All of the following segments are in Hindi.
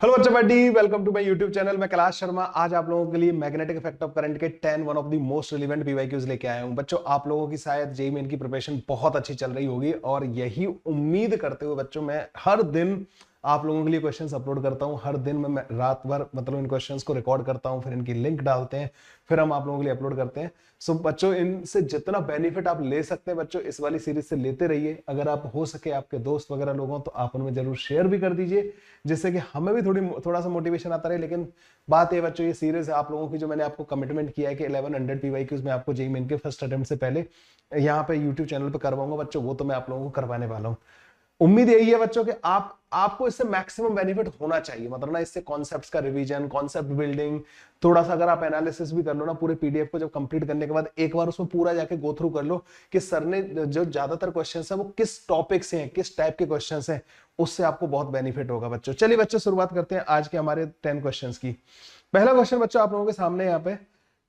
हेलो बच्चों, बैठी welcome to my YouTube channel. मैं कैलाश शर्मा आज आप लोगों के लिए मैग्नेटिक इफेक्ट ऑफ करंट के 10 one of the most relevant PYQs लेके आया हूं। बच्चों, आप लोगों की शायद जेईई मेन की प्रिपरेशन बहुत अच्छी चल रही होगी और यही उम्मीद करते हुए बच्चों मैं हर दिन आप लोगों के लिए क्वेश्चंस अपलोड करता हूं। हर दिन मैं रात भर मतलब इन क्वेश्चंस को रिकॉर्ड करता हूं, फिर इनकी लिंक डालते हैं, फिर हम आप लोगों के लिए अपलोड करते हैं। सो बच्चों, इनसे जितना बेनिफिट आप ले सकते हैं बच्चों इस वाली सीरीज से लेते रहिए। अगर आप हो सके आपके दोस्त वगैरह लोग हों तो आप उनमें जरूर शेयर भी कर दीजिए, जिससे कि हमें भी थोड़ा सा मोटिवेशन आता रहे। लेकिन बात ये बच्चों, ये सीरीज है आप लोगों की जो मैंने आपको कमिटमेंट किया है कि 1100 पीवाईक्यूज में आपको जेईई मेन के फर्स्ट अटेम्प्ट से पहले यहाँ पे यूट्यूब चैनल पे करवाऊंगा बच्चों, वो तो मैं आप लोगों को करवाने वाला हूँ। उम्मीद यही है बच्चों कि आपको इससे मैक्सिमम बेनिफिट होना चाहिए। मतलब ना, इससे कॉन्सेप्ट्स का रिवीजन, कॉन्सेप्ट बिल्डिंग, थोड़ा सा अगर आप एनालिसिस भी कर लो ना पूरे पीडीएफ को, जब कंप्लीट करने के बाद एक बार उसमें पूरा जाके गो थ्रू कर लो कि सर ने जो ज्यादातर क्वेश्चंस है वो किस टॉपिक से हैं, किस टाइप के क्वेश्चंस हैं, उससे आपको बहुत बेनिफिट होगा बच्चों। चलिए बच्चों, शुरुआत करते हैं आज के हमारे 10 क्वेश्चंस की। पहला क्वेश्चन बच्चों आप लोगों के सामने यहाँ पे,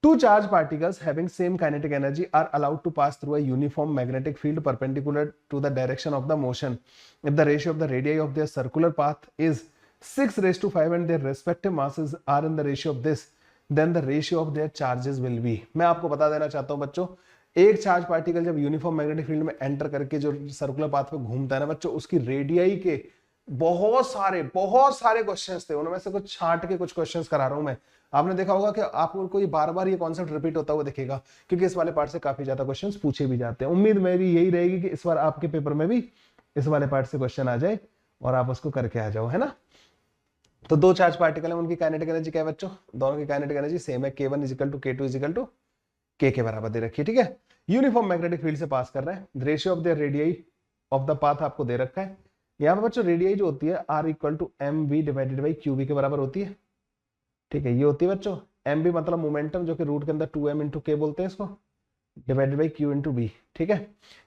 two charged particles having same kinetic energy are allowed to pass through a uniform magnetic field perpendicular to the direction of the motion if the ratio of the radii of their circular path is 6 raised to 5 and their respective masses are in the ratio of this, then the ratio of their charges will be। मैं आपको बता देना चाहता हूं बच्चों, एक चार्ज पार्टिकल जब यूनिफॉर्म मैग्नेटिक फील्ड में एंटर करके जो सर्कुलर पाथ पे घूमता है ना बच्चों, उसकी रेडियाई के बहुत सारे क्वेश्चंस थे। उनमें से कुछ छांट के कुछ क्वेश्चंस करा रहा हूं मैं। आपने देखा होगा कि आपको ये बार बार ये कॉन्सेप्ट रिपीट होता हुआ दिखेगा, क्योंकि इस वाले पार्ट से काफी ज्यादा क्वेश्चंस पूछे भी जाते हैं। उम्मीद मेरी यही रहेगी कि इस बार आपके पेपर में भी इस वाले पार्ट से क्वेश्चन आ जाए और आप उसको करके आ जाओ, है ना। तो दो चार्ज पार्टिकल है, उनकी काइनेटिक एनर्जी क्या है बच्चों? दोनों की काइनेटिक एनर्जी सेम है, K1 equal to K2 equal to K के बराबर दे रखी है, ठीक है। यूनिफॉर्म मैग्नेटिक फील्ड से पास कर रहे हैं। Ratio of the radii of the path आपको दे रखा है। यहाँ पे बच्चों रेडियई जो होती है R equal to M V divided by Q B के बराबर होती है, ठीक है। ये होती है बच्चों एम बी मतलब मोमेंटम, जो कि रूट के अंदर 2m इंटू के बोलते हैं इसको, divided by Q into B, ठीक है।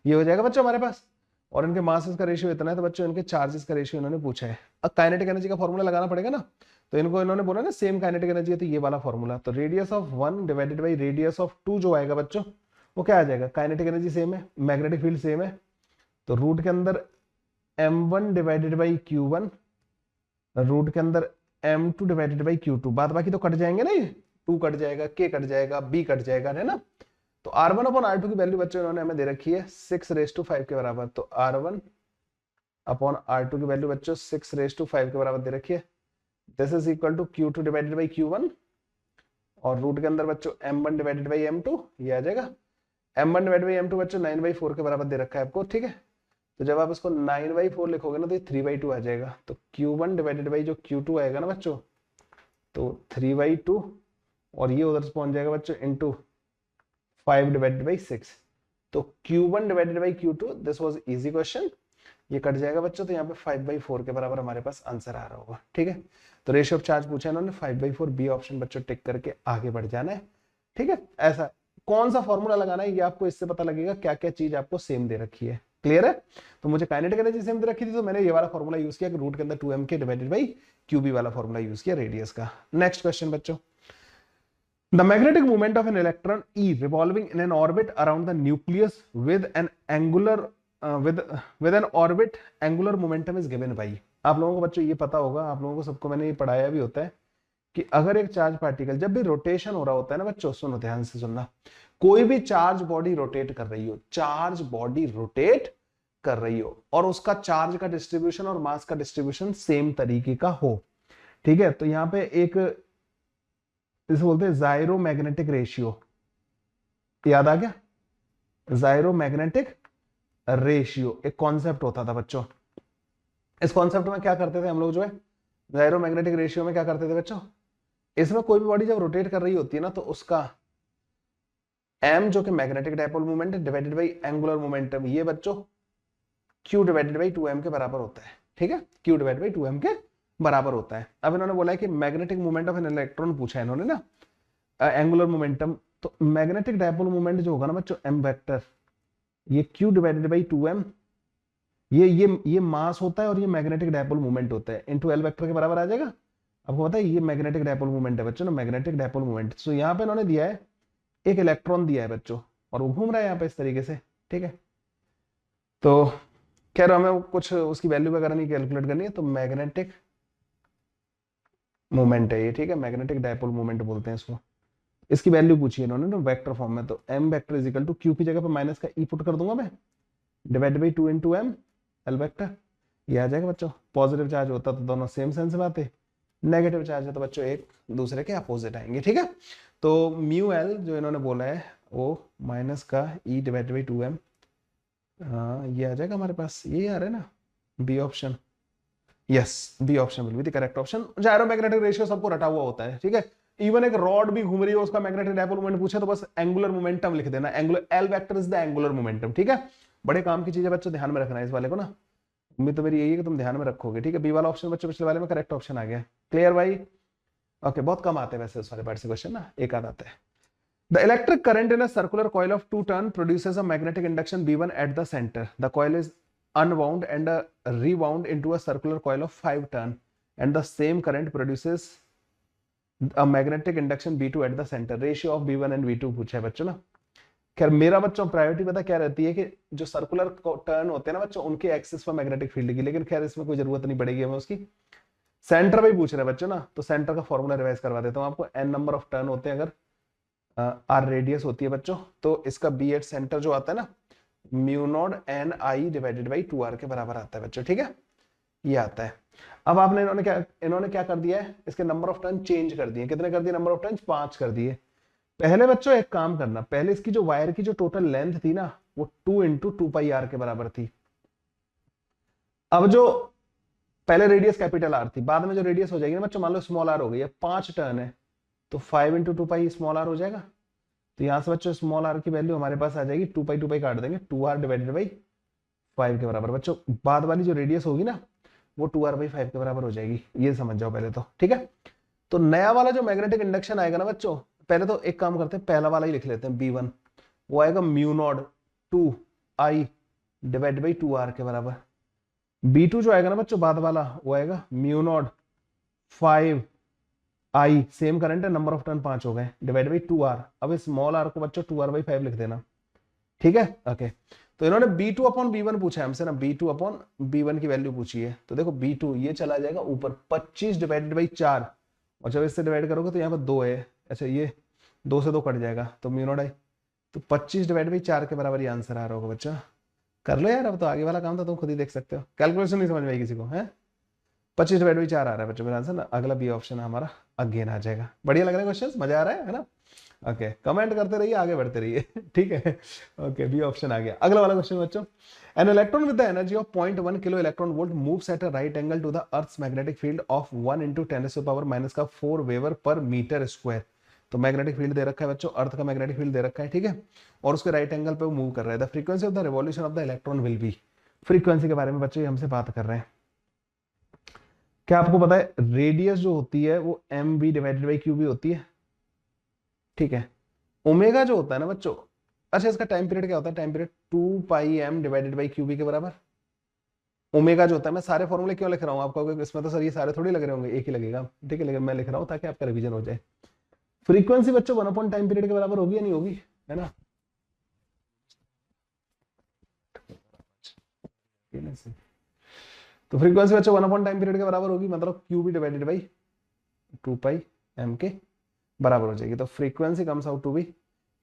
ये हो जाएगा बच्चों हमारे पास। और इनके मासेस का रेशियो इतना है, तो बच्चों इनके चार्जेस का रेशियो इन्होंने पूछा है। अब काइनेटिक एनर्जी का फॉर्मूला लगाना पड़ेगा ना, तो इनको इन्होंने बोला ना सेम काइनेटिक एनर्जी है, तो ये वाला फॉर्मूला, तो radius of 1 divided by radius of 2 जो आएगा बच्चों, वो क्या आ जाएगा? काइनेटिक एनर्जी सेम है, मैग्नेटिक फील्ड सेम है, तो रूट के अंदर m1 divided by q1, root के अंदर m2 डिवाइडेड बाई q2। बाद बाकी तो कट जाएंगे ना, ये 2 कट जाएगा, k कट जाएगा, b कट जाएगा, है ना। तो R1 अपॉन R2 की वैल्यू बच्चों इन्होंने हमें दे रखी है 6 रेज टू 5 के बराबर। तो R1 अपॉन R2 की वैल्यू बच्चों 6 रेज टू 5 के बराबर दे रखी है। This is equal to Q2 divided by Q1, और रूट के अंदर बच्चों m1 डिवाइडेड बाई m2, ये आ जाएगा। m1 डिवाइडेड बाई m2 बच्चों 9/4 के बराबर दे रखा है आपको, ठीक है। तो जब आप इसको 9/4 लिखोगे ना तो ये 3/2 आ जाएगा। तो Q1 डिवाइडेड बाई जो Q2 आएगा ना बच्चों, तो 3/2, और ये उधर से पहुंच जाएगा बच्चों इंटू 5 डिवाइडेड बाई 6। तो Q1 divided by Q2, this was easy question, ये कट जाएगा बच्चों, तो यहाँ पे 5/4 के बराबर हमारे पास आंसर आ रहा होगा, ठीक है। तो रेशियो ऑफ चार्ज पूछा इन्होंने 5/4, बी ऑप्शन बच्चों टिक करके आगे बढ़ जाना है, ठीक है। ऐसा कौन सा फॉर्मूला लगाना है ये आपको इससे पता लगेगा क्या क्या चीज आपको सेम दे रखी है, क्लियर है। तो मुझे काइनेटिक एनर्जी सेम दे रखी थी, तो मैंने ये वाला फॉर्मूला यूज किया कि रूट के अंदर 2m के डिवाइडेड बाई क्यूबी वाला फॉर्मूला यूज किया रेडियस का। नेक्स्ट क्वेश्चन बच्चों, the magnetic moment of an electron E revolving in an orbit around the nucleus with an angular with an orbit angular momentum is given by। आप लोगों को बच्चों ये पता होगा, आप लोगों को सबको मैंने ये पढ़ाया भी होता है कि अगर एक चार्ज पार्टिकल जब भी रोटेशन हो रहा होता है ना बच्चों, सुनो ध्यान से सुनना, कोई भी चार्ज बॉडी रोटेट कर रही हो, चार्ज बॉडी रोटेट कर रही हो और उसका चार्ज का डिस्ट्रीब्यूशन और मास का डिस्ट्रीब्यूशन सेम तरीके का हो, ठीक है। तो यहाँ पे एक इसे बोलते हैं जायरोमैग्नेटिक रेशियो, याद आ गया? जायरोमैग्नेटिक रेशियो एक कॉन्सेप्ट होता था बच्चों। इस कॉन्सेप्ट में क्या करते थे हम लोग, जो है जायरोमैग्नेटिक रेशियो में क्या करते थे बच्चों, इसमें कोई भी बॉडी जब रोटेट कर रही होती है ना, तो उसका m जो कि मैग्नेटिक डायपोल मोमेंट है डिवाइडेड बाई एंगुलर मोमेंटम, ये बच्चों q डिवाइडेड बाई 2m के बराबर होता है, ठीक है। q डिवाइडेड बाई 2m के बराबर होता है। अब इन्होंने बोला है कि magnetic moment of an electron पूछा है इन्होंने ना, एंगुलर मोमेंटम। तो मैग्नेटिक डायपोल मोमेंट जो होगा ना बच्चों m वेक्टर, ये q डिवाइडेड बाई 2m, ये मास होता है और ये मैग्नेटिक डायपोल मोमेंट होता है, इनटू l वेक्टर के बराबर आ जाएगा। आपको पता है ये मैग्नेटिक डायपोल मोमेंट है बच्चों ना, मैग्नेटिक डायपोल मोमेंट। तो यहाँ पे इन्होंने दिया है एक इलेक्ट्रॉन दिया है बच्चों, और वो घूम रहा है यहाँ पे इस तरीके से, ठीक है। तो खैर हमें कुछ उसकी वैल्यू वगैरह नहीं कैलकुलेट करनी है, तो मैग्नेटिक मोमेंट है ये, ठीक है, मैग्नेटिक डायपोल मोमेंट बोलते हैं इसको। इसकी वैल्यू पूछी है इन्होंने ना वेक्टर फॉर्म में, तो m vector is equal to q की जगह पे माइनस का e पुट कर दूंगा मैं, divide by 2 into M L vector, ये आ जाएगा बच्चों। पॉजिटिव चार्ज होता तो दोनों सेम सेंस में आते, नेगेटिव चार्ज है तो बच्चों एक दूसरे के अपोजिट आएंगे, ठीक है। तो म्यू एल जो इन्होंने बोला है वो माइनस का e डिवाइड बाई 2m, ये आ जाएगा हमारे पास, ये आ रहा है ना B option, yes B option will be the correct option. Gyromagnetic ratio सबको रटा हुआ होता है, ठीक है। इवन एक रॉड भी घूम रही है उसका मैग्नेटिक डायपोल मोमेंट पूछे तो बस एंगुलर मोमेंटम लिख देना, angular L vector is the angular momentum, ठीक है। बड़े काम की चीज है बच्चों, ध्यान में रखना है इस वाले को ना, उम्मीद तो मेरी यही है कि तुम ध्यान में रखोगे, ठीक है। बी वाला ऑप्शन बच्चों पिछले वाले में करेक्ट ऑप्शन आ गया, क्लियर भाई। ओके, बहुत कम आते हैं वैसे उस वाले पार्ट से क्वेश्चन ना, एक आध आता है। The electric current in a circular coil of 2 turn produces a magnetic induction B1 at the center. The coil is unwound and rewound into a circular coil of 5 turn, and the same current produces a magnetic induction B2 at the center. Ratio of B1 and B2 पूछा है बच्चों ना। खैर मेरा बच्चों प्रायोरिटी पता क्या रहती है कि जो सर्कुलर टर्न होते हैं ना बच्चों उनके एक्सिस पर मैग्नेटिक फील्ड की, लेकिन खैर इसमें कोई जरूरत नहीं पड़ेगी हमें उसकी। सेंटर में ही पूछ रहे हैं बच्चों ना, तो सेंटर का फॉर्मूला रिवाइज करवा देता हूँ आपको। n नंबर ऑफ टर्न होते हैं अगर आर रेडियस होती है बच्चों, तो इसका बी एट सेंटर जो आता है ना mu not an I divided by 2r के बराबर आता है बच्चों, ठीक है, ये आता है। अब आपने इन्होंने क्या कर दिया है, इसके नंबर ऑफ टर्न चेंज कर दिए, कितने कर दिए नंबर ऑफ टर्न, 5 कर दिए। पहले बच्चों एक काम करना, पहले इसकी जो वायर की जो टोटल लेंथ थी ना वो 2 इंटू 2 पाई आर के बराबर थी। अब जो पहले रेडियस कैपिटल आर थी, बाद में जो रेडियस हो जाएगी ना बच्चों, मान लो स्मॉल आर हो गई है, 5 टर्न है तो 5 इंटू 2 पाई स्मॉल आर हो जाएगा। तो यहां से बच्चों स्मॉल आर की वैल्यू हमारे पास आ जाएगी 2 पाई काट देंगे 2r डिवाइडेड बाई 5 के बराबर। बच्चों बाद वाली जो रेडियस होगी ना वो 2r बाई 5 के बराबर हो जाएगी, ये समझ जाओ पहले तो, ठीक है। तो नया वाला जो मैग्नेटिक इंडक्शन आएगा ना बच्चों, पहले तो एक काम करते हैं, पहला वाला ही लिख लेते हैं B1, वो आएगा mu naught 2i divide by 2r के बराबर। B2 जो आएगा ना बच्चों बाद वाला, वो आएगा mu naught 5i, same current है, नंबर ऑफ टर्न 5 हो गए, डिवाइड बाई 2r। अब स्मॉल r को बच्चों 2r बाई 5 लिख देना, ठीक है। ओके, तो इन्होंने B2 अपॉन B1 पूछा है हमसे ना, B2 अपॉन B1 की वैल्यू पूछी है, तो देखो B2 ये चला जाएगा ऊपर 25 डिवाइडेड बाई 4, और जब इससे डिवाइड करोगे तो यहाँ पर 2 है, अच्छा ये 2 से 2 कट जाएगा तो म्यू नॉट आई, तो 25 डिवाइड बाई 4 के बराबर ये आंसर आ रहा होगा बच्चा। कर लो यार, अब तो आगे वाला काम था तुम खुद ही देख सकते हो, कैलकुलेशन नहीं समझ में आई किसी को है। 25 डिवाइड बाई 4 आ रहा है बच्चों मेरा आंसर ना, अगला बी ऑप्शन हमारा अगेन आ जाएगा। बढ़िया लग रहा है क्वेश्चन, मजा आ रहा है ना। ओके, कमेंट करते रहिए, आगे बढ़ते रहिए, ठीक है। ओके, बी ऑप्शन आ गया। अगला वाला क्वेश्चन बच्चों, an electron with the energy of 0.1 kilo electron volt moves at a right angle to the earth's magnetic field of 1 into 10⁻⁻⁴ weber per metre square. तो मैग्नेटिक फील्ड दे रखा है बच्चों, अर्थ का मैग्नेटिक फील्ड दे रखा है, ठीक है, और उसके राइट एंगल पे वो मूव कर रहा है। The frequency of the revolution of the electron will be, frequency के बारे में बच्चों हमसे बात कर रहे हैं। क्या आपको पता है रेडियस जो होती है वो M B divided by Q B होती है, ठीक है। ओमेगा जो होता है ना बच्चों, अच्छा इसका टाइम पीरियड क्या होता है, time period 2 pi m divided by Q B के बराबर। ओमेगा जो होता है, मैं सारे फॉर्मूले क्यों लिख रहा हूँ आपको, इसमें तो सर ये सारे थोड़ी लग रहे होंगे, एक ही लगेगा, ठीक है, लेकिन मैं लिख रहा हूँ ताकि आपका रिवीजन हो जाए। फ्रीक्वेंसी बच्चों 1 अपॉन टाइम पीरियड के बराबर होगी या नहीं होगी, है ना। तो फ्रीक्वेंसी बच्चों 1 अपॉन टाइम पीरियड के बराबर होगी, मतलब Q B divided by 2 pi m के बराबर हो जाएगी। तो frequency comes out to be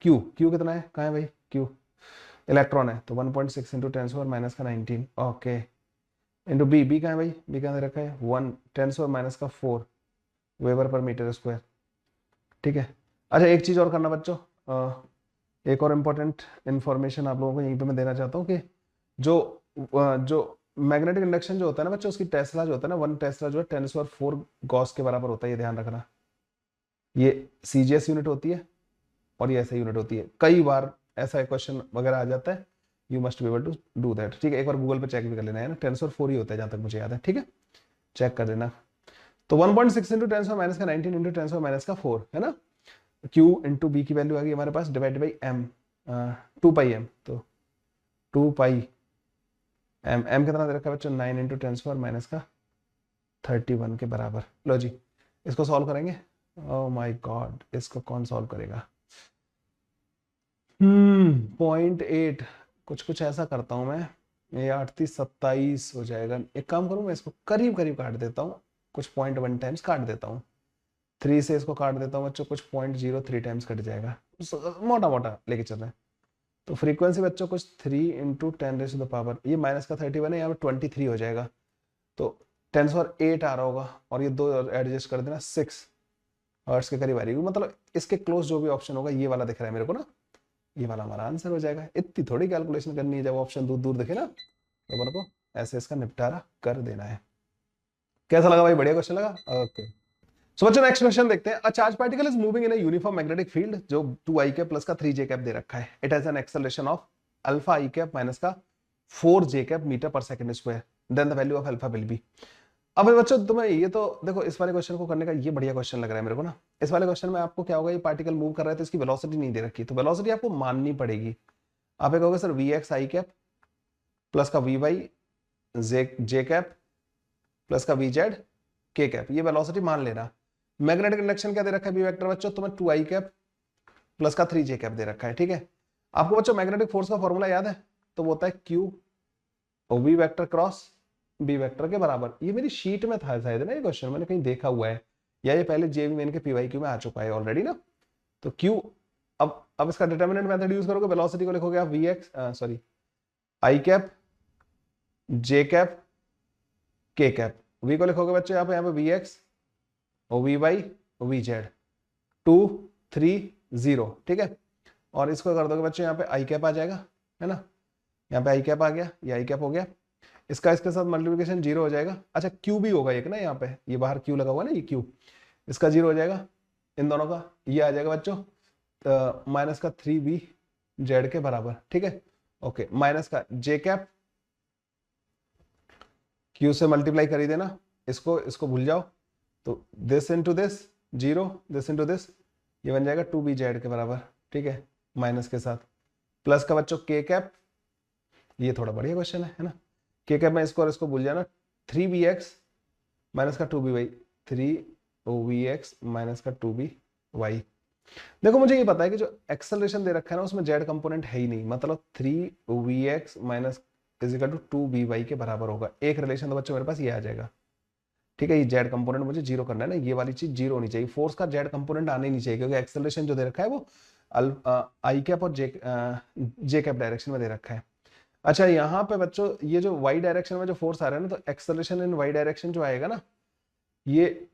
Q, Q कितना है, कहाँ है भाई क्यू, इलेक्ट्रॉन है तो 1.6 into 10⁻⁻⁹ okay, into B, B कहाँ है भाई, बी कहाँ दे रखा है 1 10⁻⁴ वेबर पर मीटर स्क्वायर, ठीक है। अच्छा एक चीज और करना बच्चों, एक और इम्पोर्टेंट इंफॉर्मेशन आप लोगों को यहीं पे मैं देना चाहता हूँ कि जो मैग्नेटिक इंडक्शन जो होता है ना बच्चों, उसकी टेस्ला जो होता है ना, 1 टेस्ला जो है 10⁻⁴ गॉस के बराबर होता है, ये ध्यान रखना। ये सीजीएस यूनिट होती है और ये ऐसा यूनिट होती है, कई बार ऐसा क्वेश्चन वगैरह आ जाता है, you must be able to do that, ठीक है। एक बार गूगल पे चेक भी कर लेना है ना, 10⁻⁴ ही होता है जहां तक मुझे याद है, ठीक है, चेक कर लेना। तो 1.6 इंटू 10⁻⁻⁹ इंटू 10⁻⁴ है ना, Q इंटू बी की वैल्यू आ गई हमारे पास divide by m, 2 pi m, तो 2 पाई m, m कितना दे रखा है बच्चों 9 इंटू 10⁻31 के बराबर। लो जी इसको सॉल्व करेंगे, ओह माय गॉड इसको कौन सॉल्व करेगा। 0.8 कुछ ऐसा करता हूं मैं, ये 38 27 हो जाएगा। एक काम करूं मैं इसको करीब करीब काट देता हूं, कुछ 0.1 टाइम्स काट देता हूं, 3 से इसको काट देता हूँ बच्चों, कुछ 0.03 टाइम्स कट जाएगा, मोटा मोटा लेके चल रहे हैं। तो फ्रीक्वेंसी बच्चों कुछ 3 इंटू 10⁻⁻, ये माइनस का 31 है, यहाँ पे 23 हो जाएगा, तो 10⁸ आ रहा होगा, और ये दो एडजस्ट कर देना, 6 हर्ट्ज के करीब आ रही है। मतलब इसके क्लोज जो भी ऑप्शन होगा ये वाला दिख रहा है मेरे को ना, ये वाला हमारा आंसर हो जाएगा। इतनी थोड़ी कैलकुलेशन करनी है, जब ऑप्शन दूर दूर दिखे ना तो अपन को ऐसे इसका निपटारा कर देना है। कैसा लगा भाई, बढ़िया क्वेश्चन लगा? ओके, सो बच्चों नेक्स्ट क्वेश्चन देखते हैं। A charge particle is moving in a uniform magnetic field, जो 2i कैप प्लस का 3j कैप दे रखा है। It has an acceleration of alpha i cap minus का 4j cap metre per second square, then the value of alpha will be. अब बच्चों तुम्हें ये तो देखो, इस वाले क्वेश्चन को करने का ये बढ़िया क्वेश्चन लग रहा है मेरे को ना। इस वाले क्वेश्चन में आपको क्या होगा, ये पार्टिकल मूव कर रहा है तो इसकी वेलोसिटी नहीं दे रखी, तो वेलोसिटी आपको माननी पड़ेगी। आप ये कहोगे sir vx i cap plus का vy j कैप प्लस का vz k कैप, ये वेलोसिटी मान लेना। मैग्नेटिक इंडक्शन क्या दे रखा है बी वेक्टर बच्चों, तुम्हें 2i कैप प्लस का 3j कैप दे रखा है, ठीक है। आपको बच्चों मैग्नेटिक फोर्स का फॉर्मूला याद है, तो वो होता है q v vector cross B vector के बराबर। ये मेरी शीट में था शायद ना ये क्वेश्चन, मैंने कहीं देखा हुआ है, या ये पहले जेबी मेन के पीवाईक्यू में आ चुका है ऑलरेडी ना। तो q, अब इसका डिटर्मिनेंट मेथड यूज करोगे, वेलोसिटी को लिखोगे आप i cap j cap k cap, v को लिखोगे बच्चों यहाँ पे vx और vy और vz 2 3 0, ठीक है। और इसको कर दोगे बच्चों यहाँ पे i कैप आ जाएगा, है ना, यहाँ पे i कैप आ गया, ये i कैप हो गया, इसका इसके साथ मल्टीप्लिकेशन 0 हो जाएगा। अच्छा q भी होगा एक ना, यहाँ पे ये बाहर q लगा हुआ है ना, ये q, इसका 0 हो जाएगा, इन दोनों का ये आ जाएगा बच्चों माइनस का 3b z के बराबर, ठीक है। ओके, माइनस का j कैप, q से मल्टीप्लाई कर ही देना, इसको भूल जाओ, तो this into this 0, this into this, ये बन जाएगा 2bz के बराबर, ठीक है, माइनस के साथ, प्लस का बच्चों k कैप, ये थोड़ा बढ़िया क्वेश्चन है ना, k कैप में इसको और इसको भूल जाना, 3bx माइनस का 2by, 3bx माइनस का 2by। देखो मुझे ये पता है कि जो एक्सेलरेशन दे रखा है ना उसमें z कंपोनेंट है ही नहीं, मतलब 3bx minus is equal to 2by के बराबर होगा। एक रिलेशन तो बच्चों मेरे पास ये आ जाएगा, ठीक है। ये z कंपोनेंट मुझे 0 करना है ना, ये वाली चीज 0 होनी चाहिए, फोर्स का z कंपोनेंट आने नहीं चाहिए, क्योंकि एक्सेलरेशन जो दे रखा है वो i कैप और j कैप डायरेक्शन में दे रखा है। अच्छा यहाँ पे बच्चों ये जो y डायरेक्शन में जो फोर्स आ रहा है ना, तो एक्सेलरेशन इन y डायरेक्शन जो आएगा ना, ये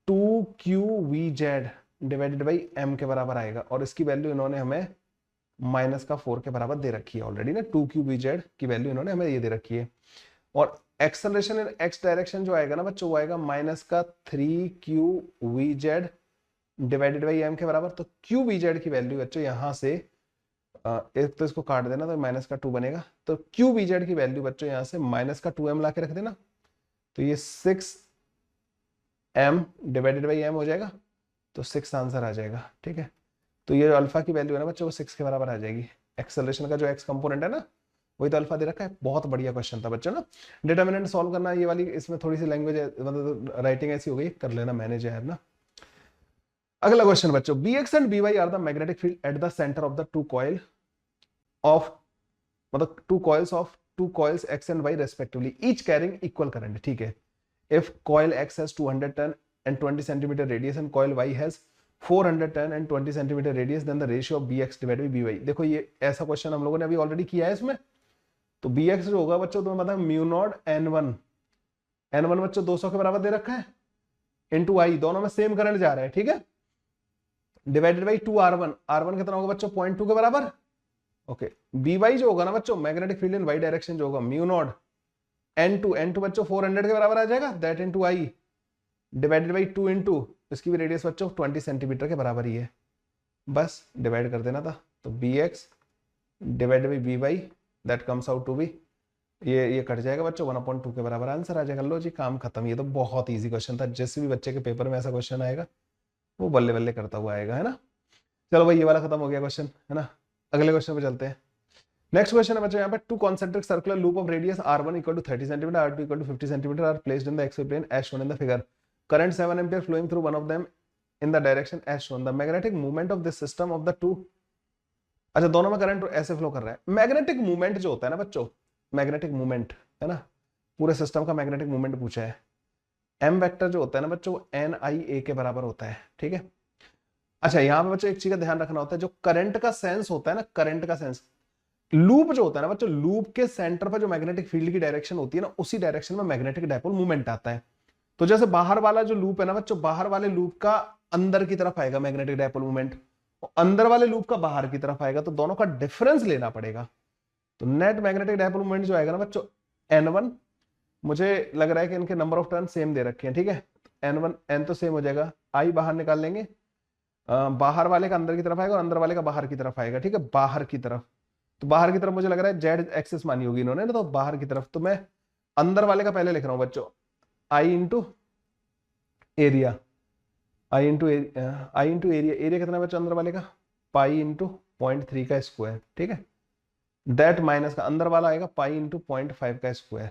2qvz डिवाइडेड बाई m के बराबर आएगा, और इसकी वैल्यू इन्होंने हमें माइनस का 4 के बराबर दे रखी है ऑलरेडी ना, 2qvz की वैल्यू इन्होंने हमें ये दे रखी है। और एक्सेलरेशन इन x डायरेक्शन जो आएगा ना बच्चों, वो आएगा माइनस का 3qvz डिवाइडेड बाई m के बराबर। तो qvz की वैल्यू बच्चों यहाँ से एक तो इसको काट देना तो माइनस का 2 बनेगा, तो qvz की वैल्यू बच्चों यहाँ से माइनस का 2m ला के रख देना, तो ये 6m डिवाइडेड बाई m हो जाएगा, तो 6 आंसर आ जाएगा, ठीक है। तो ये अल्फा की वैल्यू है ना बच्चों, वो 6 के बराबर आ जाएगी। एक्सेलरेशन का जो x कंपोनेंट है ना, वही तो अल्फा दे रखा है। बहुत बढ़िया क्वेश्चन था बच्चों ना। डिटर्मिनेंट सॉल्व करना, ये वाली इसमें थोड़ी सी लैंग्वेज मतलब राइटिंग ऐसी हो गई, कर लेना मैनेज है ना। अगला क्वेश्चन बच्चों, bx and by are the magnetic field at the centre of the two coil of, मतलब two coils x and y respectively, each carrying equal current, ठीक है। If coil x has 210 and 20 centimeter radius and coil y has 410 and 20 centimeter radius, then the ratio of bx divided by by। देखो ये ऐसा क्वेश्चन हम लोगों ने अभी ऑलरेडी किया है इसमें। तो bx जो होगा बच्चों तुम्हें पता है म्यू नॉट n1, n1 बच्चों 200 के बराबर दे रखा है, इनटू i, दोनों में सेम करंट जा रहा है, ठीक है, डिवाइडेड बाई 2r1, r1 कितना होगा बच्चों 0.2 के बराबर। ओके, by जो होगा ना बच्चों मैग्नेटिक फील्ड इन y डायरेक्शन जो होगा म्यू नॉट n2 बच्चों 400 के बराबर आ जाएगा, that into i divided by 2 into इसकी भी रेडियस बच्चों 20 सेंटीमीटर के बराबर ही है, बस डिवाइड कर देना था। तो bx divided by by that comes out to be, ये कट जाएगा बच्चों 1/2 के बराबर, आंसर आ जाएगा। लो जी काम खत्म। ये तो बहुत इजी क्वेश्चन था, जिस भी बच्चे के पेपर में ऐसा क्वेश्चन आएगा वो बल्ले बल्ले करता हुआ आएगा, है ना। चलो भाई ये वाला खत्म हो गया क्वेश्चन, है ना। अगले क्वेश्चन पे चलते हैं। नेक्स्ट क्वेश्चन है बच्चों यहाँ पे, two concentric circular loop of radius r1 equal to 30 centimetre, r2 equal to 50 centimetre are placed in the xy plane as shown in the figure. Current 7 ampere flowing through one of them in the direction as shown. The magnetic movement of this system of the two, अच्छा दोनों में करंट ऐसे फ्लो कर रहा है। मैग्नेटिक मूवमेंट जो होता है ना बच्चों, मैग्नेटिक मूवमेंट है ना, पूरे सिस्टम का मैग्नेटिक मूवमेंट पूछा है। एम वेक्टर जो होता है ना बच्चों वो एन आई ए के बराबर होता है, ठीक है। अच्छा यहाँ पे बच्चों एक चीज का ध्यान रखना होता है, जो करंट का सेंस होता है ना, करंट का सेंस, लूप जो होता है ना बच्चों, लूप के सेंटर पर जो मैग्नेटिक फील्ड की डायरेक्शन होती है ना, उसी डायरेक्शन में मैग्नेटिक डायपोल मूवमेंट आता है। तो जैसे बाहर वाला जो लूप है ना बच्चों, बाहर वाले लूप का अंदर की तरफ आएगा मैग्नेटिक डायपोल मूवमेंट, अंदर वाले लूप का बाहर की तरफ आएगा, तो दोनों का डिफरेंस लेना पड़ेगा। तो नेट मैग्नेटिक डायपोल मूवमेंट जो आएगा ना बच्चों N1, मुझे लग रहा है कि इनके नंबर ऑफ टर्न सेम दे रखे हैं, ठीक है। N1 N तो सेम हो जाएगा, आई बाहर निकाल लेंगे, बाहर वाले का अंदर की तरफ आएगा और अंदर वाले का बाहर की तरफ आएगा, ठीक है, बाहर की तरफ। तो बाहर की तरफ मुझे लग रहा है जेड एक्सिस मानी होगी इन्होंने ना, तो बाहर की तरफ, तो मैं अंदर वाले का पहले लिख रहा हूं बच्चों, आई इंटू एरिया, आई इंटू एरिया, एरिया कितना है बच्चों अंदर वाले का, पाई इंटू 0.3 का स्क्वायर, ठीक है। दैट माइनस का अंदर वाला आएगा पाई इंटू 0.5 का स्क्वायर,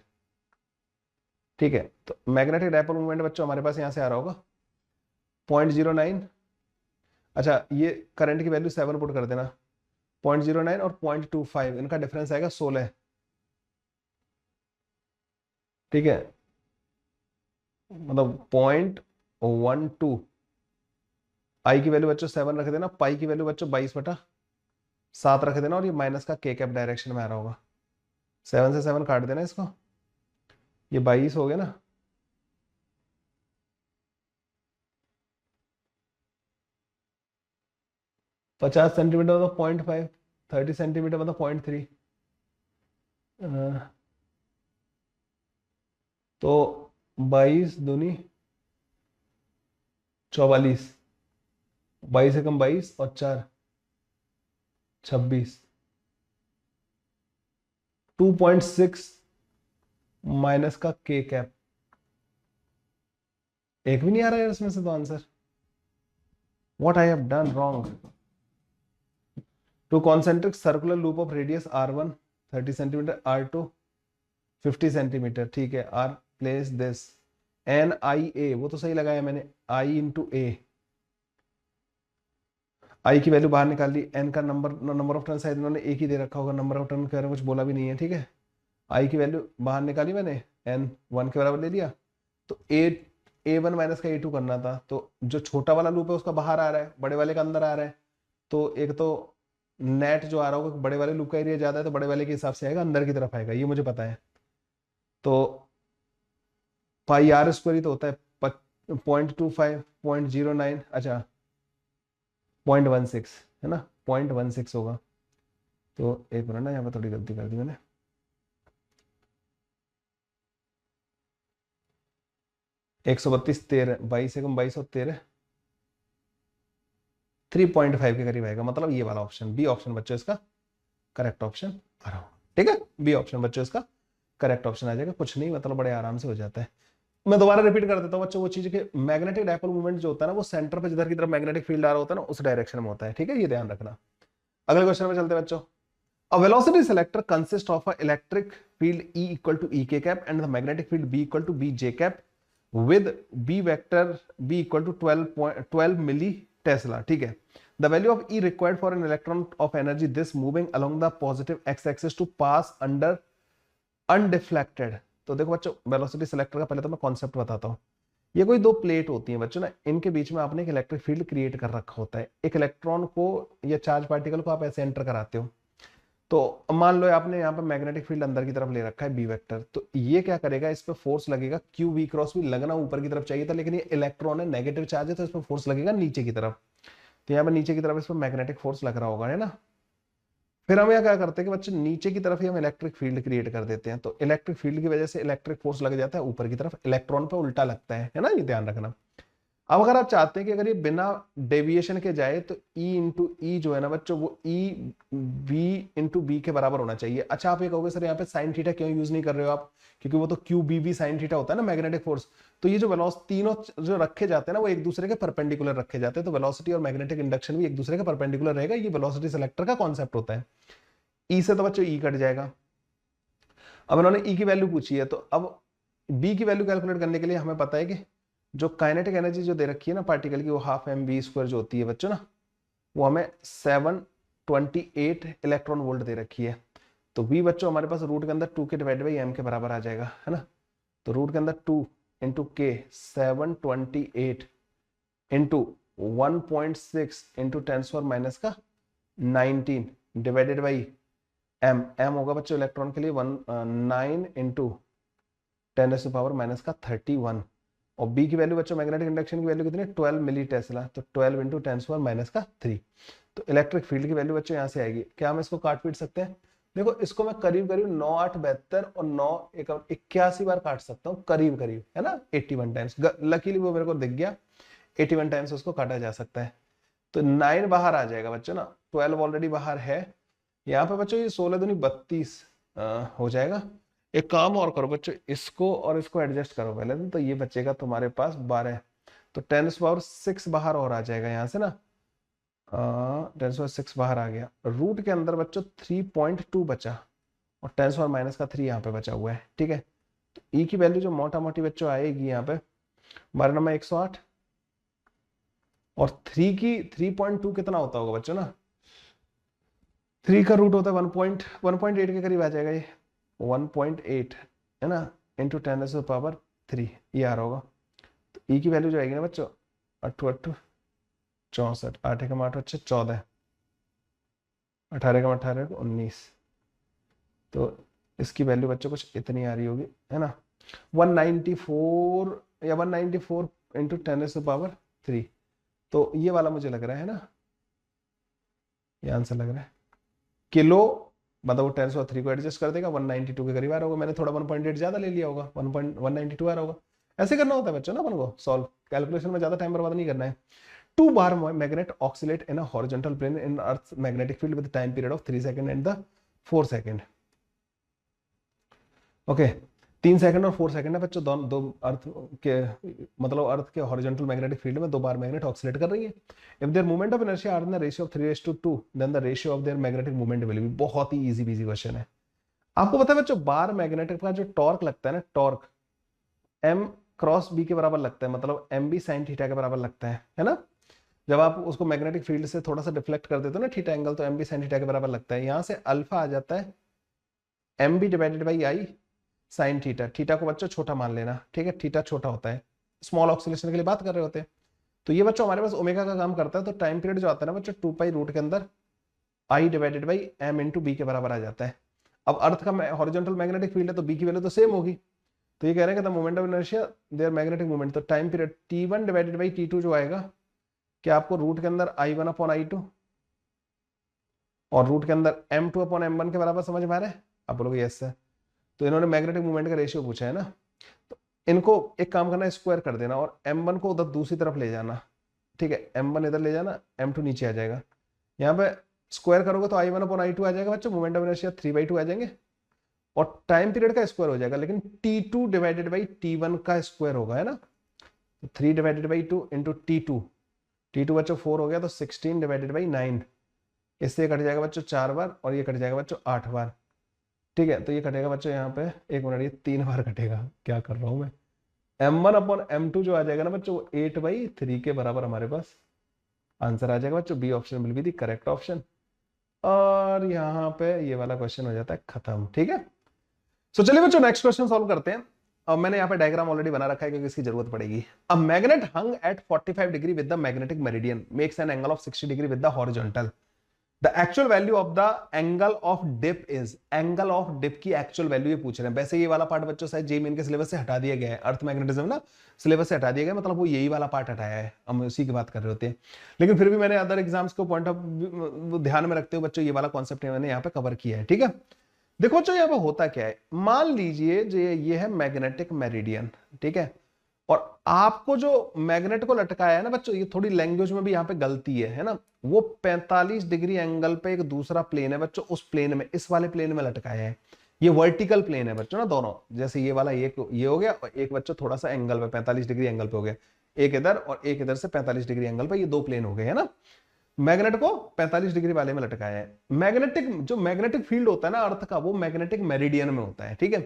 ठीक है। तो मैग्नेटिक डायपोल मूवमेंट बच्चों हमारे पास यहां से आ रहा होगा 0.09। अच्छा ये करंट की वैल्यू 7 पुट कर देना, 0.09 और 0.25, इनका डिफरेंस आएगा 16, ठीक है, मतलब 0.12। आई की वैल्यू बच्चों 7 रख देना, पाई की वैल्यू बच्चों 22/7 रख देना, और ये माइनस का के कैप डायरेक्शन में आ रहा होगा, 7 से 7 काट देना इसको, ये 22 हो गया ना, 50 सेंटीमीटर मतलब 0.5, 30 सेंटीमीटर मतलब 0.3, तो 22 दूनी 44, 22 से कम 22 और 4 26, 2.6 माइनस का के कैप, एक भी नहीं आ रहा है इसमें से तो answer. What I have done wrong. To concentric circular loop of radius R1 30 centimetre, R2 50 centimetre, ठीक है। आर प्लेस दिस एन आई ए, वो तो सही लगाया मैंने, आई इंटू ए, आई की वैल्यू बाहर निकाल ली, एन का नंबर ऑफ टर्न शायद इन्होंने एक ही दे रखा होगा, नंबर ऑफ टर्न के बारे में कुछ बोला भी नहीं है, ठीक है। आई की वैल्यू बाहर निकाली मैंने, एन 1 के बराबर ले लिया, तो A1 माइनस का A2 करना था, तो जो छोटा वाला लूप है उसका बाहर आ रहा है, बड़े वाले का अंदर आ रहा है, तो एक तो नेट जो आ रहा होगा, बड़े वाले लूप का एरिया ज्यादा है तो बड़े वाले के हिसाब से आएगा, अंदर की तरफ आएगा, ये मुझे पता है। तो पाई आर स्क्वायर ही तो होता है 0.25, 0.09, अच्छा 0.16 है ना, 0.16 होगा। तो एक मिनट ना, यहाँ पर थोड़ी गलती कर दी मैंने, एक 132 13, 22 एकम 22 और 13, 3.5 के करीब आएगा, मतलब ये वाला ऑप्शन बी ऑप्शन बच्चों इसका करेक्ट ऑप्शन आ रहा होगा, ठीक है। बी ऑप्शन बच्चों इसका करेक्ट ऑप्शन आ जाएगा, कुछ नहीं मतलब बड़े आराम से हो जाता है। मैं दोबारा रिपीट कर देता हूँ बच्चों, वो चीज के मैग्नेटिक डायपोल मूवमेंट जो होता है ना, वो सेंटर पे जिधर की तरफ मैग्नेटिक फील्ड आ रहा होता है ना, उस डायरेक्शन में होता है, ठीक है, ये ध्यान रखना। अगले क्वेश्चन में चलते हैं बच्चों। A velocity selector consists of an electric field E equal to E k cap and the magnetic field B equal to B j cap with B vector B equal to 12 milli Tesla, ठीक है। The value of E required for an electron of energy this moving along the positive x-axis to pass under undeflected। तो देखो बच्चों, वेलोसिटी सिलेक्टर का पहले तो मैं कॉन्सेप्ट बताता हूँ। ये कोई दो प्लेट होती हैं बच्चों ना, इनके बीच में आपने एक इलेक्ट्रिक फील्ड क्रिएट कर रखा होता है, एक इलेक्ट्रॉन को या चार्ज पार्टिकल को आप ऐसे एंटर कराते हो, तो मान लो आपने यहाँ पे मैग्नेटिक फील्ड अंदर की तरफ ले रखा है बी वेक्टर, तो ये क्या करेगा, इस पे फोर्स लगेगा, क्यू वी क्रॉस भी लगना ऊपर की तरफ चाहिए था, लेकिन ये इलेक्ट्रॉन है, नेगेटिव चार्ज है, तो इस पर फोर्स लगेगा नीचे की तरफ, तो यहाँ पे नीचे की तरफ इस पर मैग्नेटिक फोर्स लग रहा होगा, है ना। फिर हम यह क्या करते हैं कि बच्चे नीचे की तरफ ही हम इलेक्ट्रिक फील्ड क्रिएट कर देते हैं, तो इलेक्ट्रिक फील्ड की वजह से इलेक्ट्रिक फोर्स लग जाता है ऊपर की तरफ, इलेक्ट्रॉन पे उल्टा लगता है ना, ये ध्यान रखना। अब अगर आप चाहते हैं कि अगर ये बिना डेविएशन के जाए, तो E इंटू ई जो है ना बच्चों, वो ई बी इंटू बी के बराबर होना चाहिए। अच्छा आप ये कहोगे सर यहाँ पे साइन थीटा क्यों यूज नहीं कर रहे हो आप, क्योंकि वो तो Q B B sine theta होता है ना मैग्नेटिक फोर्स। तो ये जो वेलोसिटी तीनों जो रखे जाते हैं ना, वो एक दूसरे के परपेंडिकुलर रखे जाते हैं, तो वेलोसिटी और मैग्नेटिक इंडक्शन भी एक दूसरे के परपेंडिकुलर रहेगा, ये वेलोसिटी सेलेक्टर का कॉन्सेप्ट होता है। ई से तो बच्चों ई कट जाएगा। अब इन्होंने ई की वैल्यू पूछी है, तो अब बी की वैल्यू कैलकुलेट करने के लिए हमें पता है कि जो काइनेटिक एनर्जी जो दे रखी है ना पार्टिकल की, वो हाफ एम बी स्क्वायर जो होती है बच्चों ना, वो हमें 728 इलेक्ट्रॉन वोल्ट दे रखी है। तो बी बच्चों हमारे पास रूट के अंदर 2 के डिवाइड बाई एम के बराबर आ जाएगा, है ना। तो रूट के अंदर 2 इंटू के 728 इंटू 1.6 इंटू 10⁻⁻ का 19 डिवाइडेड बाई एम होगा बच्चों इलेक्ट्रॉन के लिए 9 इंटू 10⁻⁻ का 31 और बी की वैल्यू बच्चों मैग्नेटिक इंडक्शन की वैल्यू कितनी है 12 मिली टेस्ला तो 12 इंटू 10⁻⁻ का 3 तो इलेक्ट्रिक फील्ड की वैल्यू बच्चों यहाँ से आएगी। क्या हम इसको काट पीट सकते हैं? देखो इसको मैं करीब करीब 9 8 72 और 9 81 बार काट सकता हूँ करीब करीब, है ना, 81 टाइम्स। लकीली वो मेरे को दिख गया, 81 टाइम्स उसको काटा जा सकता है। तो 9 बाहर आ जाएगा बच्चों ना, 12 ऑलरेडी बाहर है। यहाँ पे बच्चों ये 16 दूनी 32 हो जाएगा। एक काम और करो बच्चों, इसको और इसको एडजस्ट करो पहले तो ये बचेगा तुम्हारे पास 12 तो 10⁻6 बाहर और आ जाएगा यहाँ से ना, 10⁻6 बाहर आ गया। रूट के अंदर बच्चों 3.2 बचा और 10⁻⁻ का 3 यहाँ पे बचा हुआ है, ठीक है। तो ई की वैल्यू जो मोटा मोटी बच्चों आएगी यहाँ पे 12×9 108 और 3 की 3.2 कितना होता होगा बच्चों ना, 3 का रूट होता है 1.8 के करीब आ जाएगा ये 1.8 है ना, इंटू 10⁻³ ये आ रहा होगा। तो ई की वैल्यू जो आएगी ना बच्चों 8 8 64 8 1 8 अच्छे 14 18 1 18 19 तो इसकी वैल्यू बच्चों कुछ इतनी आ रही होगी, है ना, 194 या 194 इंटू 10⁻³ तो ये वाला मुझे लग रहा है ना, ये आंसर लग रहा है किलो, मतलब वो 10⁻³ को एडजस्ट कर देगा 192 के करीब आ रहा होगा। मैंने थोड़ा 1.8 ज्यादा ले लिया होगा, 192 आ रहा होगा। ऐसे करना होता है बच्चों ना अपन को सॉल्व, कैलकुलेशन में ज्यादा टाइम बर्बाद नहीं करना है। 2 बार magnet oscillate in a horizontal plane in Earth's magnetic field with a time period of 3 seconds and the 4 second. Okay 3 second और 4 सेकंड है बच्चों, दो अर्थ के मतलब अर्थ के हॉरिजॉन्टल मैग्नेटिक फील्ड में 2 बार मैग्नेट ऑक्सीलेट कर रही है। If their moment of inertia are in the ratio of 3:2 then the ratio of their magnetic moment will be. बहुत ही इजी बीजी क्वेश्चन है। आपको पता है बच्चों बार मैग्नेटिक का जो टॉर्क लगता है ना, टॉर्क m क्रॉस b के बराबर लगता है, मतलब mb sin थीटा के बराबर लगता है ना। जब आप उसको मैग्नेटिक फील्ड से थोड़ा सा डिफ्लेक्ट कर देते हो ना थीटा एंगल, तो mb sin थीटा के बराबर लगता है। यहां से अल्फा आ जाता है mb divided by i sin theta. Theta को बच्चों छोटा मान लेना, ठीक है, थीटा छोटा होता है, स्मॉल ऑक्सीलेशन के लिए बात कर रहे होते हैं। तो ये बच्चों हमारे पास ओमेगा का काम करता है, तो टाइम पीरियड जो आता है ना बच्चों 2 रूट के अंदर i divided by m into B के बराबर आ जाता है। अब अर्थ का हॉरिजॉन्टल मैग्नेटिक फील्ड है तो बी की वैल्यू तो सेम होगी, तो ये कह रहे हैं कि the moment of inertia there magnetic moment, तो time period t1 divided by t2 जो आएगा क्या आपको रूट के अंदर i1/i2 और रूट के अंदर m2/m1 के बराबर समझ में आ रहा है? आप बोलोगे यस सर। तो इन्होंने मैग्नेटिक मोमेंट का रेशियो पूछा है ना, तो इनको एक काम करना है स्क्वायर कर देना और m1 को उधर दूसरी तरफ ले जाना, ठीक है, m1 इधर ले जाना, m2 नीचे आ जाएगा। यहाँ पे स्क्वायर करोगे तो i1/i2 आ जाएगा बच्चों, मोमेंट ऑफ इनर्शिया 3/2 आ जाएंगे और टाइम पीरियड का स्क्वायर हो जाएगा, लेकिन t2 डिवाइडेड बाई t1 का स्क्वायर होगा, है ना। तो 3 डिवाइडेड बाई 2 इंटू t2 बच्चों 4 हो गया, तो 16 डिवाइडेड बाई 9, इससे कट जाएगा बच्चों 4 बार और ये कट जाएगा बच्चों 8 बार, ठीक है। तो ये कटेगा बच्चों यहाँ पे 1 मिनट, ये 3 बार कटेगा, क्या कर रहा हूं मैं। m1/m2 जो आ जाएगा ना बच्चों 8/3 के बराबर हमारे पास आंसर आ जाएगा बच्चों। B option will be the correct option और यहाँ पे ये वाला क्वेश्चन हो जाता है खत्म, ठीक है। सो चलिए बच्चों नेक्स्ट क्वेश्चन सॉल्व करते हैं। अब मैंने यहाँ पे डायग्राम ऑलरेडी बना रखा है क्योंकि इसकी जरूरत पड़ेगी। A magnet hung at 45 degree with the magnetic meridian makes an angle of 60 degree with the horizontal. The actual value of the angle of dip is, angle of dip की एक्चुअल वैल्यू ये पूछ रहे हैं। वैसे ये वाला पार्ट बच्चों शायद जेईई मेन के सिलेबस से हटा दिया गया है, अर्थ मैग्नेटिज्म ना सिलेबस से हटा दिया गया, मतलब वो यही वाला पार्ट हटाया है, हम उसी की बात कर रहे होते हैं। लेकिन फिर भी मैंने अदर एग्जाम्स को पॉइंट ऑफ ध्यान में रखते हुए बच्चों ये वाला कॉन्सेप्ट मैंने यहाँ पे कवर किया है, ठीक है। देखो बच्चों यहाँ पे होता क्या है, मान लीजिए ये है मैग्नेटिक मेरिडियन, ठीक है, और आपको जो मैग्नेट को लटकाया है ना बच्चों, ये थोड़ी लैंग्वेज में भी यहाँ पे गलती है ना, वो 45 डिग्री एंगल पे एक दूसरा प्लेन है बच्चों, उस प्लेन में, इस वाले प्लेन में लटकाया है। ये वर्टिकल प्लेन है बच्चों ना दोनों, जैसे ये वाला ये हो गया और एक बच्चों थोड़ा सा एंगल पे 45 डिग्री एंगल पे हो गया, एक इधर और एक इधर से 45 डिग्री एंगल पे, ये 2 प्लेन हो गए, है ना। मैग्नेट को 45 डिग्री वाले में लटकाया है। जो मैग्नेटिक फील्ड होता है ना अर्थ का, वो मैग्नेटिक मेरिडियन में होता है, ठीक है।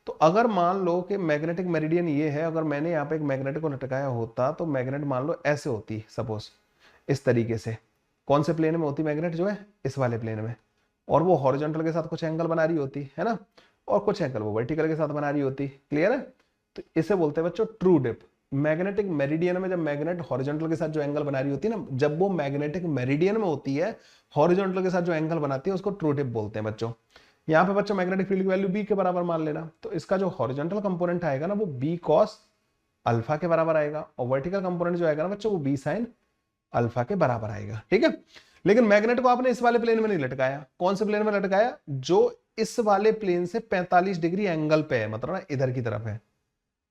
तो अगर मान लो कि मैग्नेटिक मेरिडियन ये है, अगर मैंने यहाँ पे एक मैग्नेट को लटकाया होता तो मैग्नेट मान लो ऐसे होती, सपोज इस तरीके से। कौन से प्लेन में होती मैग्नेट जो है, इस वाले प्लेन में, और वो हॉरिजॉन्टल के साथ कुछ एंगल बना रही होती है ना, और कुछ एंगल वो वर्टिकल के साथ बना रही होती, क्लियर है। तो इसे बोलते हैं बच्चों ट्रू डिप। मैग्नेटिक मेरिडियन में जब मैग्नेट हॉरिजॉन्टल के साथ जो एंगल बना रही होती है ना, जब वो मैग्नेटिक मेरिडियन में होती है, हॉरिजॉन्टल के साथ जो एंगल बनाती है उसको ट्रू डिप बोलते हैं बच्चों। यहाँ पे बच्चों मैग्नेटिक फील्ड की वैल्यू बी के बराबर मान लेना, तो इसका जो हॉरिजॉन्टल कंपोनेंट आएगा ना वो बी कॉस अल्फा के बराबर आएगा, और वर्टिकल कंपोनेंट जो आएगा ना बच्चों वो बी साइन अल्फा के बराबर आएगा, ठीक है। लेकिन मैग्नेट को आपने इस वाले प्लेन में नहीं लटकाया। कौन से प्लेन में लटकाया? जो इस वाले प्लेन से 45 डिग्री एंगल पे है, मतलब ना इधर की तरफ है,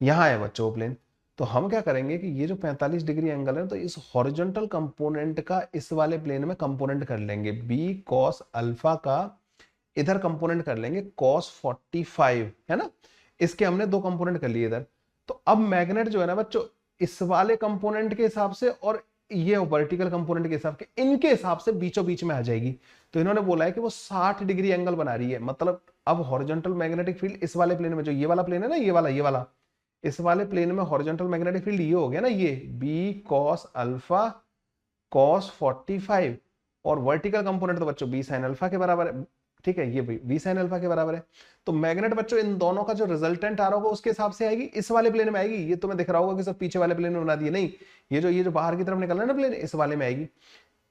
यहां है बच्चों प्लेन। तो हम क्या करेंगे कि ये जो 45 डिग्री एंगल है तो इस हॉरिजॉन्टल कंपोनेंट का इस वाले प्लेन में कंपोनेंट कर लेंगे, बी कॉस अल्फा का इधर कंपोनेंट कर लेंगे cos 45, है ना। इसके हमने दो कंपोनेंट कर लिए इधर। तो अब मैग्नेट जो है ना बच्चों इस वाले कंपोनेंट के हिसाब से और ये वर्टिकल कंपोनेंट के हिसाब से, इनके हिसाब से बीचों बीच में आ जाएगी। तो इन्होंने बोला है कि वो 60 डिग्री एंगल बना रही है। मतलब अब हॉरिजॉन्टल मैग्नेटिक फील्ड इस वाले प्लेन में, जो ये वाला प्लेन है ना, ये वाला इस वाले प्लेन में हॉरिजॉन्टल मैग्नेटिक फील्ड ये हो गया ना, ये बी कॉस अल्फा cos 45, और वर्टिकल कंपोनेंट तो बच्चों बी साइन अल्फा के बराबर है, ठीक है, ये बी साइन अल्फा के बराबर है। तो मैग्नेट बच्चों इन दोनों का जो रिजल्टेंट आ रहा होगा उसके हिसाब से आएगी, इस वाले प्लेन में आएगी। ये तुम्हें दिख रहा होगा कि सब पीछे वाले प्लेन में बना दिए, नहीं, ये जो बाहर की तरफ निकल रहा है ना प्लेन, इस वाले में आएगी।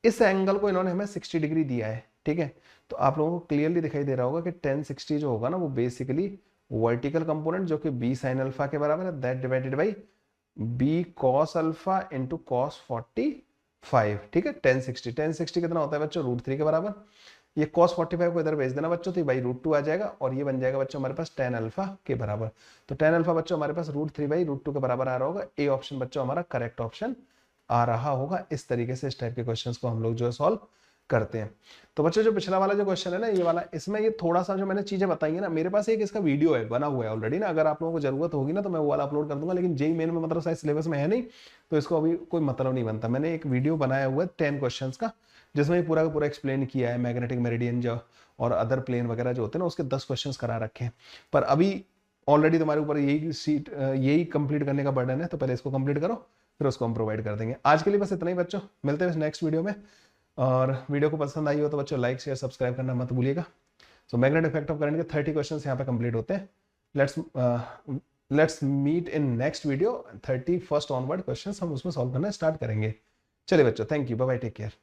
इस एंगल को इन्होंने हमें 60 डिग्री दिया है, ठीक है। तो आप लोगों को क्लियरली दिखाई दे रहा होगा कि 1060 जो होगा ना वो बेसिकली वर्टिकल कंपोनेंट जो कि बी साइन अल्फा के बराबर है, that divided by B cos alpha into cos 45, ठीक है। 1060 कितना होता है बच्चों? √3 के बराबर। ये cos 45 को इधर भेज देना बच्चों, तो बाई √2 आ जाएगा, और ये बन जाएगा बच्चों हमारे पास tan अल्फा के बराबर। तो tan अल्फा बच्चों हमारे पास √3 बाई √2 के बराबर आ रहा होगा। ए ऑप्शन बच्चों हमारा करेक्ट ऑप्शन आ रहा होगा। इस तरीके से इस टाइप के क्वेश्चंस को हम लोग जो है सॉल्व करते हैं। तो बच्चों जो पिछला वाला जो क्वेश्चन है ना, ये वाला, इसमें ये थोड़ा सा जो मैंने चीजें बताई है ना, मेरे पास एक इसका वीडियो है बना हुआ है ऑलरेडी ना, अगर आप लोगों को जरूरत होगी ना तो मैं वो वाला अपलोड कर दूंगा। लेकिन जेई मेन में मतलब शायद सिलेबस में है नहीं, तो इसको अभी कोई मतलब नहीं बनता। मैंने एक वीडियो बनाया हुआ है 10 क्वेश्चन का, जिसमें पूरा का पूरा एक्सप्लेन किया है मैग्नेटिक मेरिडियन जो और अदर प्लेन वगैरह जो होते हैं ना, उसके 10 क्वेश्चन करा रखे हैं। पर अभी ऑलरेडी तुम्हारे ऊपर यही कंप्लीट करने का बर्डन है, तो पहले इसको कंप्लीट करो, फिर उसको हम प्रोवाइड कर देंगे। आज के लिए बस इतना ही बच्चों, मिलते हैं नेक्स्ट वीडियो में। और वीडियो को पसंद आई हो तो बच्चों लाइक शेयर सब्सक्राइब करना मत भूलिएगा। So magnetic effect of current के 30 क्वेश्चंस यहाँ पे कंप्लीट होते हैं। Let's meet in next video. 31 onward questions हम उसमें सॉल्व करना स्टार्ट करेंगे। चलिए बच्चों, thank you, bye bye, take care.